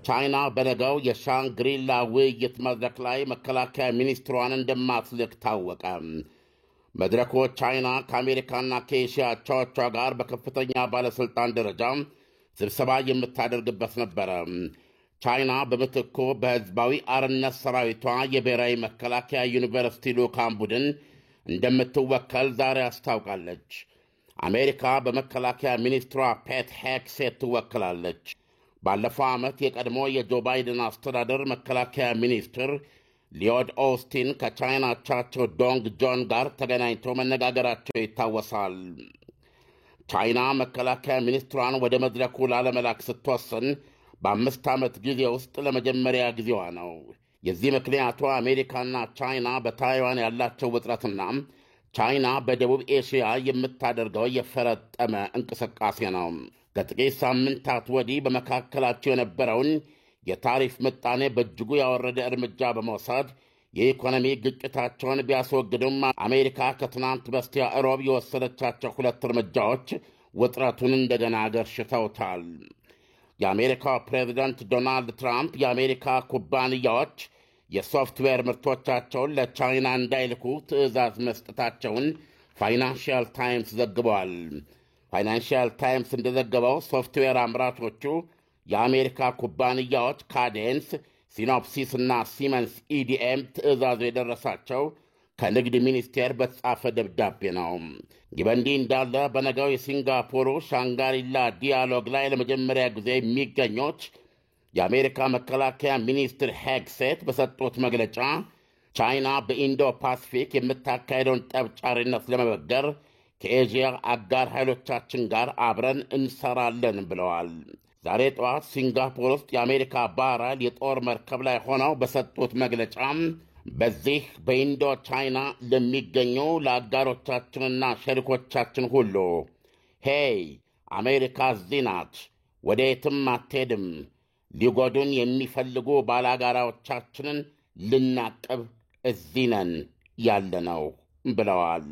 ቻይና በነገው የሻንግሪላ ውይይት መድረክ ላይ መከላከያ ሚኒስትሯን እንደማትልክ ታወቀ። መድረኩ ቻይና ከአሜሪካና ከኤሽያ አቻዎቿ ጋር በከፍተኛ ባለስልጣን ደረጃ ስብሰባ የምታደርግበት ነበር። ቻይና በምትኩ በህዝባዊ አርነት ሰራዊቷ የብሔራዊ መከላከያ ዩኒቨርሲቲ ልዑካን ቡድን እንደምትወከል ዛሬ አስታውቃለች። አሜሪካ በመከላከያ ሚኒስትሯ ፔት ሄግሴት ትወክላለች። ባለፈው ዓመት የቀድሞ የጆ ባይደን አስተዳደር መከላከያ ሚኒስትር ሊዮድ ኦስቲን ከቻይና አቻቸው ዶንግ ጆን ጋር ተገናኝተው መነጋገራቸው ይታወሳል። ቻይና መከላከያ ሚኒስትሯን ወደ መድረኩ ላለመላክ ስትወስን በ5 ዓመት ጊዜ ውስጥ ለመጀመሪያ ጊዜዋ ነው። የዚህ ምክንያቱ አሜሪካና ቻይና በታይዋን ያላቸው ውጥረትና ቻይና በደቡብ ኤሽያ የምታደርገው የፈረጠመ እንቅስቃሴ ነው። ከጥቂት ሳምንታት ወዲህ በመካከላቸው የነበረውን የታሪፍ ምጣኔ በእጅጉ ያወረደ እርምጃ በመውሰድ የኢኮኖሚ ግጭታቸውን ቢያስወግዱም አሜሪካ ከትናንት በስቲያ ሮብ የወሰደቻቸው 2 እርምጃዎች ውጥረቱን እንደገና አገርሽተውታል። የአሜሪካው ፕሬዝዳንት ዶናልድ ትራምፕ የአሜሪካ ኩባንያዎች የሶፍትዌር ምርቶቻቸውን ለቻይና እንዳይልኩ ትዕዛዝ መስጠታቸውን ፋይናንሻል ታይምስ ዘግበዋል። ፋይናንሻል ታይምስ እንደዘገበው ሶፍትዌር አምራቾቹ የአሜሪካ ኩባንያዎች ካዴንስ፣ ሲኖፕሲስ እና ሲመንስ ኢዲኤም ትዕዛዙ የደረሳቸው ከንግድ ሚኒስቴር በተጻፈ ደብዳቤ ነው። ይህ በእንዲህ እንዳለ በነገው የሲንጋፖሩ ሻንግሪላ ዲያሎግ ላይ ለመጀመሪያ ጊዜ የሚገኙት የአሜሪካ መከላከያ ሚኒስትር ሄግሴት በሰጡት መግለጫ ቻይና በኢንዶ ፓሲፊክ የምታካሄደውን ጠብጫሪነት ለመበገር ከኤዥያ አጋር ኃይሎቻችን ጋር አብረን እንሰራለን ብለዋል። ዛሬ ጠዋት ሲንጋፖር ውስጥ የአሜሪካ ባህር ኃይል የጦር መርከብ ላይ ሆነው በሰጡት መግለጫ በዚህ በኢንዶ ቻይና ለሚገኙ ለአጋሮቻችንና ሸሪኮቻችን ሁሉ ሄይ አሜሪካ እዚህ ናት፣ ወደ የትም አትሄድም፣ ሊጎዱን የሚፈልጉ ባላጋራዎቻችንን ልናቅብ እዚህ ነን ያለነው ብለዋል።